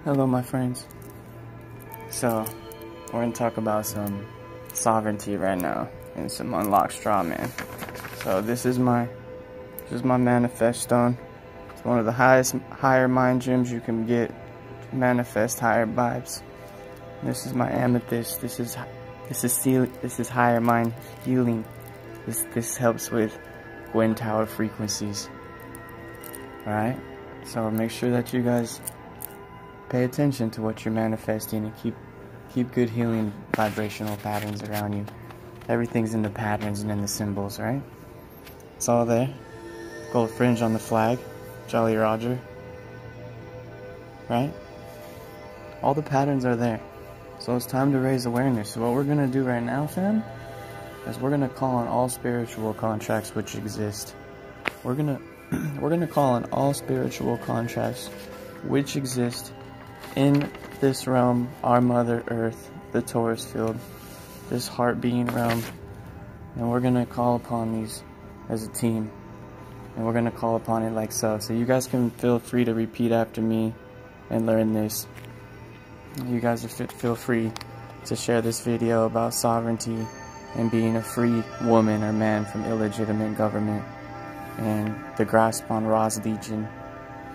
Hello, my friends. So, we're going to talk about some sovereignty right now and some unlocked Strawmen. So, this is my manifest stone. It's one of the higher mind gems you can get to manifest higher vibes. This is my amethyst. This is higher mind healing. This helps with wind tower frequencies. All right. So make sure that you guys pay attention to what you're manifesting and keep good healing vibrational patterns around you. Everything's in the patterns and in the symbols, right? It's all there. Gold fringe on the flag, Jolly Roger, right? All the patterns are there. So it's time to raise awareness. So what we're gonna do right now, fam, is we're gonna call on all spiritual contracts which exist. We're gonna call on all spiritual contracts which exist in this realm, our Mother Earth, the Taurus field, this heart-being realm, and we're gonna call upon these as a team, and we're gonna call upon it like so. So you guys can feel free to repeat after me and learn this. You guys feel free to share this video about sovereignty and being a free woman or man from illegitimate government and the grasp on Ra's legion.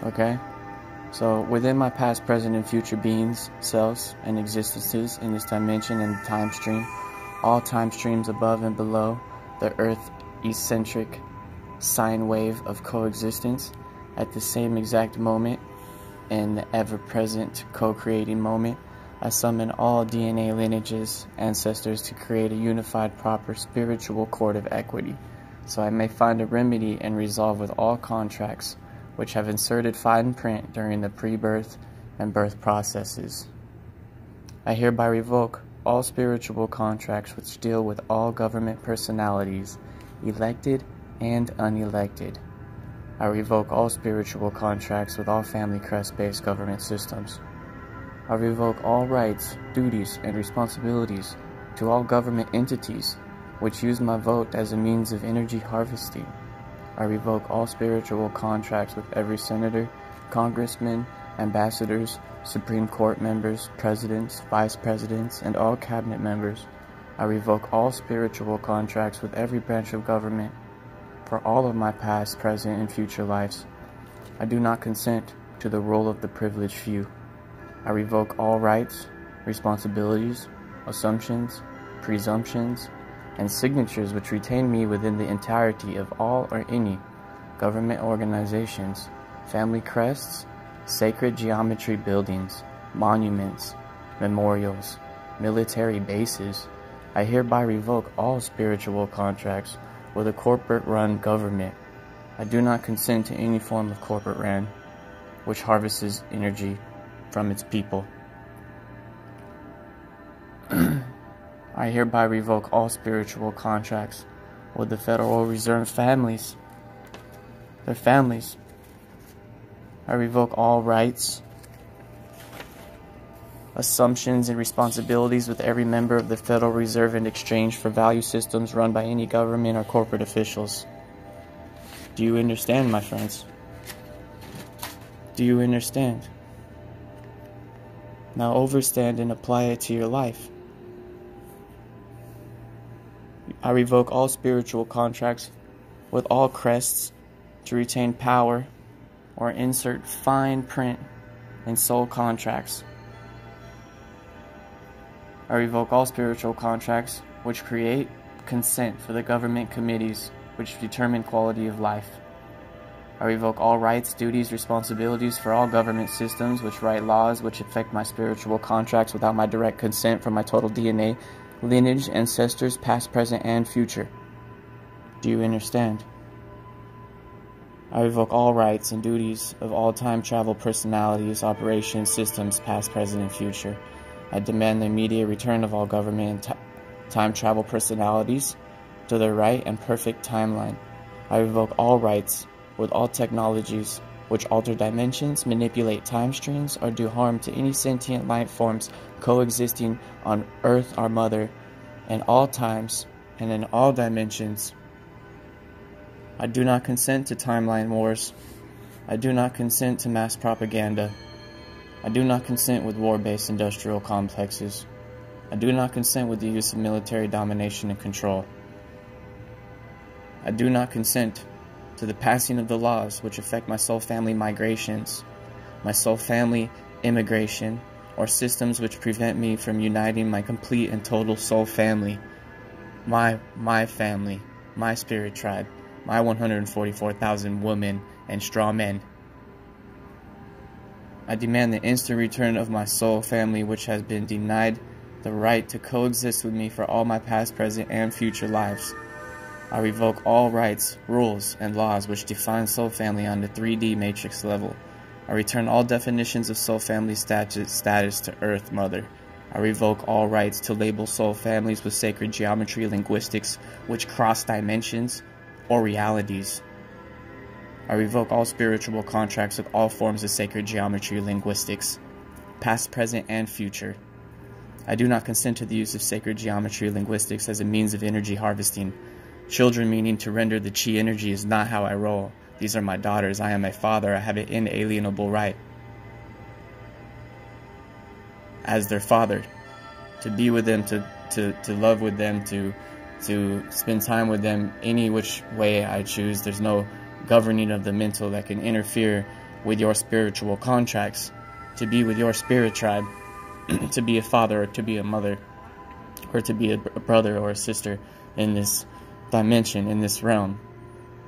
Okay? So within my past, present, and future beings, selves, and existences in this dimension and time stream, all time streams above and below the Earth-eccentric sine wave of coexistence at the same exact moment, in the ever-present co-creating moment, I summon all DNA lineages, ancestors to create a unified, proper spiritual court of equity, so I may find a remedy and resolve with all contracts which have inserted fine print during the pre-birth and birth processes. I hereby revoke all spiritual contracts which deal with all government personalities, elected and unelected. I revoke all spiritual contracts with all family crest-based government systems. I revoke all rights, duties, and responsibilities to all government entities which use my vote as a means of energy harvesting. I revoke all spiritual contracts with every senator, congressman, ambassadors, Supreme Court members, presidents, vice presidents, and all cabinet members. I revoke all spiritual contracts with every branch of government for all of my past, present, and future lives. I do not consent to the rule of the privileged few. I revoke all rights, responsibilities, assumptions, presumptions, and signatures which retain me within the entirety of all or any government organizations, family crests, sacred geometry buildings, monuments, memorials, military bases. I hereby revoke all spiritual contracts with a corporate-run government. I do not consent to any form of corporate run which harvests energy from its people. I hereby revoke all spiritual contracts with the Federal Reserve families, their families. I revoke all rights, assumptions, and responsibilities with every member of the Federal Reserve in exchange for value systems run by any government or corporate officials. Do you understand, my friends? Do you understand? Now overstand and apply it to your life. I revoke all spiritual contracts with all crests to retain power or insert fine print in soul contracts. I revoke all spiritual contracts which create consent for the government committees which determine quality of life. I revoke all rights, duties, responsibilities for all government systems which write laws which affect my spiritual contracts without my direct consent from my total DNA, lineage, ancestors, past, present, and future. Do you understand? I revoke all rights and duties of all time travel personalities, operations, systems, past, present, and future. I demand the immediate return of all government and time travel personalities to their right and perfect timeline. I revoke all rights with all technologies which alter dimensions, manipulate time streams, or do harm to any sentient life forms coexisting on Earth, our Mother, in all times and in all dimensions. I do not consent to timeline wars. I do not consent to mass propaganda. I do not consent with war-based industrial complexes. I do not consent with the use of military domination and control. I do not consent to the passing of the laws which affect my soul family migrations, my soul family immigration, or systems which prevent me from uniting my complete and total soul family, my family, my spirit tribe, my 144,000 women and strawmen. I demand the instant return of my soul family which has been denied the right to coexist with me for all my past, present, and future lives. I revoke all rights, rules, and laws which define soul family on the 3D matrix level. I return all definitions of soul family status to Earth Mother. I revoke all rights to label soul families with sacred geometry linguistics which cross dimensions or realities. I revoke all spiritual contracts with all forms of sacred geometry linguistics, past, present, and future. I do not consent to the use of sacred geometry linguistics as a means of energy harvesting. Children meaning to render the chi energy is not how I roll. These are my daughters. I am a father. I have an inalienable right as their father to be with them, to love with them, to spend time with them any which way I choose. There's no governing of the mental that can interfere with your spiritual contracts, to be with your spirit tribe, to be a father or to be a mother or to be a brother or a sister in this dimension, in this realm.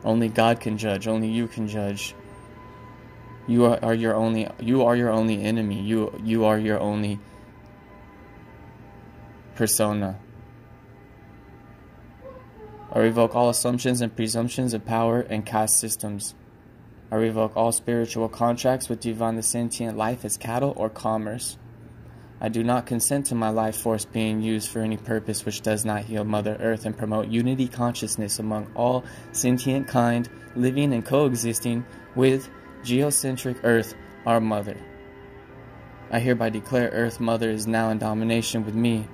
Only God can judge. Only you can judge. You are your only enemy. You are your only persona. I revoke all assumptions and presumptions of power and caste systems. I revoke all spiritual contracts with divine sentient life as cattle or commerce. I do not consent to my life force being used for any purpose which does not heal Mother Earth and promote unity consciousness among all sentient kind living and coexisting with geocentric Earth, our Mother. I hereby declare Earth Mother is now in domination with me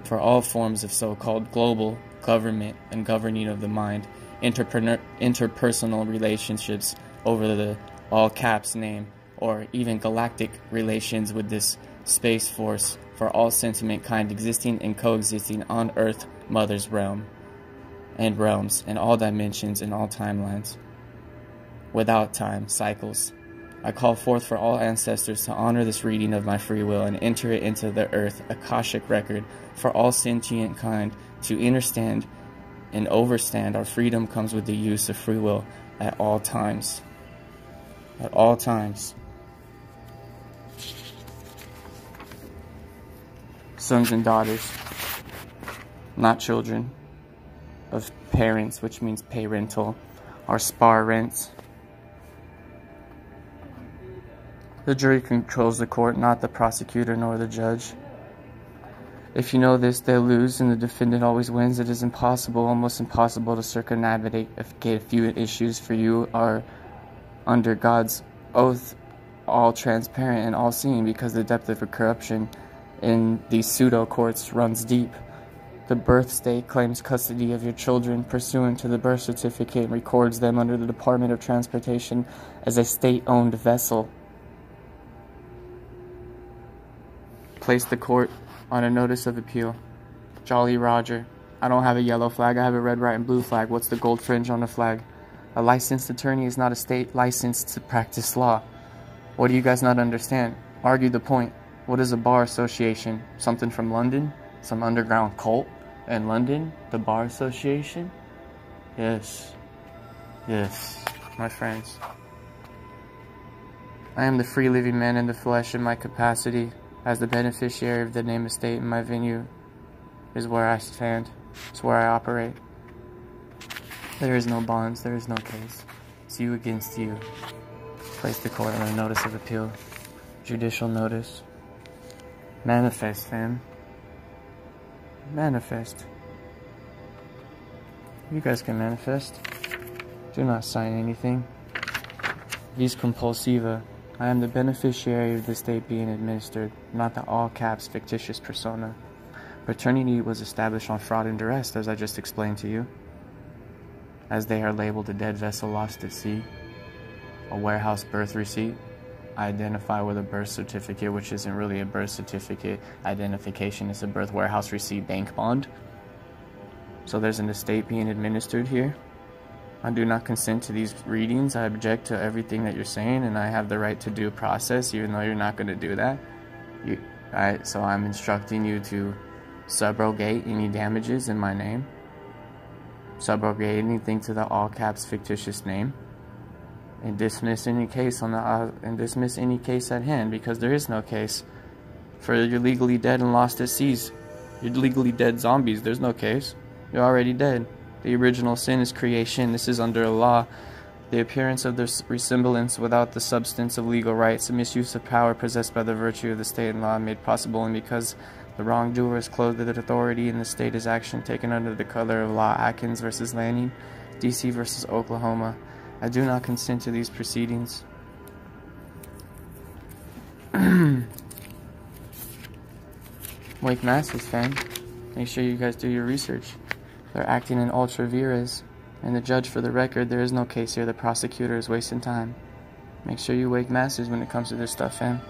for all forms of so-called global government and governing of the mind, interpersonal relationships over the all caps name, or even galactic relations with this space force for all sentient kind existing and coexisting on Earth Mother's realm and realms in all dimensions and all timelines without time cycles. I call forth for all ancestors to honor this reading of my free will and enter it into the Earth Akashic record for all sentient kind to understand and overstand. Our freedom comes with the use of free will at all times. At all times. Sons and daughters, not children of parents, which means parental, or spar rents. The jury controls the court, not the prosecutor nor the judge. If you know this, they'll lose and the defendant always wins. It is impossible, almost impossible, to circumnavigate a few issues, for you are under God's oath all transparent and all seeing, because the depth of corruption in these pseudo-courts runs deep. The birth state claims custody of your children pursuant to the birth certificate and records them under the Department of Transportation as a state-owned vessel. Place the court on a notice of appeal. Jolly Roger. I don't have a yellow flag, I have a red, white, and blue flag. What's the gold fringe on the flag? A licensed attorney is not a state licensed to practice law. What do you guys not understand? Argue the point. What is a bar association? Something from London? Some underground cult in London? The Bar Association? Yes. Yes, my friends. I am the free living man in the flesh in my capacity as the beneficiary of the name estate, and my venue is where I stand. It's where I operate. There is no bonds, there is no case. It's you against you. Place the court on a notice of appeal. Judicial notice. Manifest, fam. Manifest. You guys can manifest. Do not sign anything. Vis compulsiva. I am the beneficiary of the state being administered, not the all caps fictitious persona. Paternity was established on fraud and duress, as I just explained to you. As they are labeled a dead vessel lost at sea, a warehouse birth receipt. identify with a birth certificate, which isn't really a birth certificate identification. It's a birth warehouse receipt bank bond. So there's an estate being administered here. I do not consent to these readings. I object to everything that you're saying, and I have the right to due process, even though you're not going to do that. So I'm instructing you to subrogate any damages in my name. Subrogate anything to the all caps fictitious name. And dismiss any case at hand, because there is no case. For you're legally dead and lost at seas. You're legally dead zombies. There's no case. You're already dead. The original sin is creation. This is under a law. The appearance of the resemblance without the substance of legal rights, a misuse of power possessed by the virtue of the state and law made possible only because the wrongdoer is clothed with authority and the state is action taken under the color of law. Atkins versus Lanning, DC versus Oklahoma. I do not consent to these proceedings. Wake masses, fam. Make sure you guys do your research. They're acting in ultra vires. And the judge, for the record, there is no case here. The prosecutor is wasting time. Make sure you wake masses when it comes to this stuff, fam.